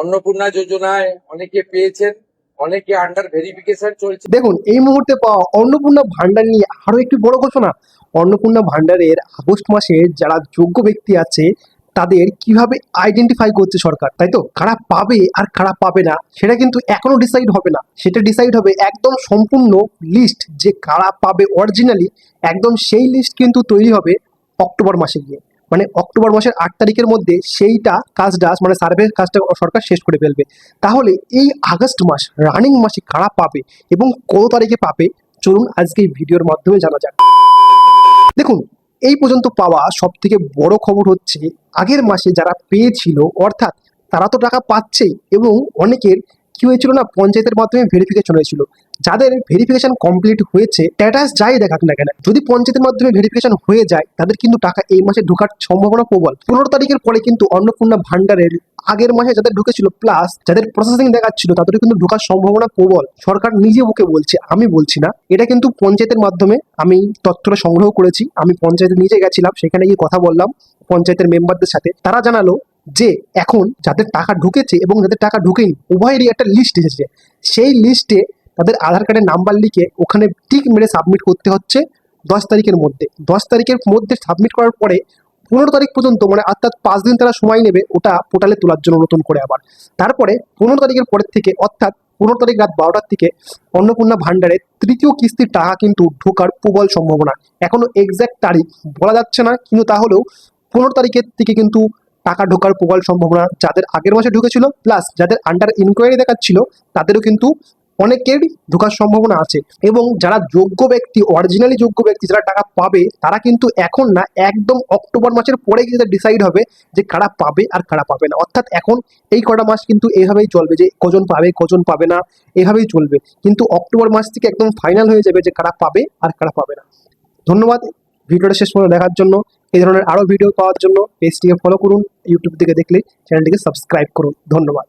অন্নপূর্ণা যোজনায় অনেকে পেয়েছেন, অনেকে আন্ডার ভেরিফিকেশন চলছে। দেখুন, এই মুহূর্তে পাওয়া অন্নপূর্ণা ভান্ডার নিয়ে আরো একটি বড় ঘোষণা। অন্নপূর্ণা ভান্ডারের আগস্ট মাসে যারা যোগ্য ব্যক্তি আছে তাদের কিভাবে আইডেন্টিফাই করছে সরকার, তাই তো? কারা পাবে আর কারা পাবে না সেটা কিন্তু এখনো ডিসাইড হবে না, সেটা ডিসাইড হবে একদম সম্পূর্ণ লিস্ট, যে কারা পাবে অরিজিনালি একদম সেই লিস্ট কিন্তু তৈরি হবে অক্টোবর মাসে গিয়ে। মানে অক্টোবর মাসের 8 তারিখের মধ্যে সেইটা কাজটা, মানে সার্ভে কাজটা সরকার শেষ করে ফেলবে। তাহলে এই আগস্ট মাস রানিং মাসে কারা পাবে এবং কত তারিখে পাবে, চলুন আজকে এই ভিডিওর মাধ্যমে জানা যাক। দেখুন, এই পর্যন্ত পাওয়া সব থেকে বড় খবর হচ্ছে আগের মাসে যারা পেয়েছিল, অর্থাৎ তারা তো টাকা পাচ্ছেই, এবং অনেকের কি হয়েছিল না, পঞ্চায়েতের মাধ্যমে ভেরিফিকেশন হয়েছিল। যাদের ভেরিফিকেশন কমপ্লিট হয়েছে, স্ট্যাটাস যাই দেখাক না কেন, যদি পঞ্চায়েতের মাধ্যমে ভেরিফিকেশন হয়ে যায় তাদের কিন্তু টাকা এই মাসে ঢোকার সম্ভাবনা প্রবল। 15 তারিখের পরে কিন্তু অন্নপূর্ণা ভান্ডারের আগের মাসে যাদের ঢুকেছিল প্লাস যাদের প্রসেসিং দেখাচ্ছিল তাদেরও কিন্তু ঢোকার সম্ভাবনা প্রবল। সরকার নিজে ওকে বলছে, আমি বলছি না। এটা কিন্তু পঞ্চায়েতের মাধ্যমে আমি তথ্যটা সংগ্রহ করেছি। আমি পঞ্চায়েতে নিজে গেছিলাম, সেখানে গিয়ে কথা বললাম পঞ্চায়েতের মেম্বারদের সাথে। তারা জানালো যে এখন যাদের টাকা ঢুকেছে এবং যাদের টাকা ঢুকেনি উভয়েরই একটা লিস্ট এসেছে। সেই লিস্টে তাদের আধার কার্ডের নাম্বার লিখে ওখানে টিক মেরে সাবমিট করতে হচ্ছে 10 তারিখের মধ্যে। 10 তারিখের মধ্যে সাবমিট করার পরে 15 তারিখ পর্যন্ত, মানে অর্থাৎ 5 দিন তারা সময় নেবে ওটা পোর্টালে তোলার জন্য নতুন করে আবার। তারপরে 15 তারিখের পরের থেকে, অর্থাৎ 15 তারিখ রাত 12টার থেকে অন্নপূর্ণা ভান্ডারের তৃতীয় কিস্তির টাকা কিন্তু ঢোকার প্রবল সম্ভাবনা। এখনো এক্সাক্ট তারিখ বলা যাচ্ছে না, কিন্তু তাহলেও 15 তারিখের থেকে কিন্তু টাকা ঢোকার প্রবল সম্ভাবনা। যাদের আগের মাসে ঢুকেছিল প্লাস যাদের আন্ডার ইনকোয়ারি দেখাচ্ছিল তাদেরও কিন্তু অনেকেরই ঢোকার সম্ভাবনা আছে। এবং যারা যোগ্য ব্যক্তি, অরিজিনালি যোগ্য ব্যক্তি যারা টাকা পাবে, তারা কিন্তু এখন না, একদম অক্টোবর মাসের পরে কিন্তু ডিসাইড হবে যে কারা পাবে আর কারা পাবে না। অর্থাৎ এখন এই কটা মাস কিন্তু এইভাবেই চলবে, যে কজন পাবে কজন পাবে না, এভাবেই চলবে। কিন্তু অক্টোবর মাস থেকে একদম ফাইনাল হয়ে যাবে যে কারা পাবে আর কারা পাবে না। ধন্যবাদ ভিডিওটা শেষ পর্যন্ত দেখার জন্য। এই ধরনের আরও ভিডিও পাওয়ার জন্য পেজটিকে ফলো করুন, ইউটিউব থেকে দেখলে চ্যানেলটিকে সাবস্ক্রাইব করুন। ধন্যবাদ।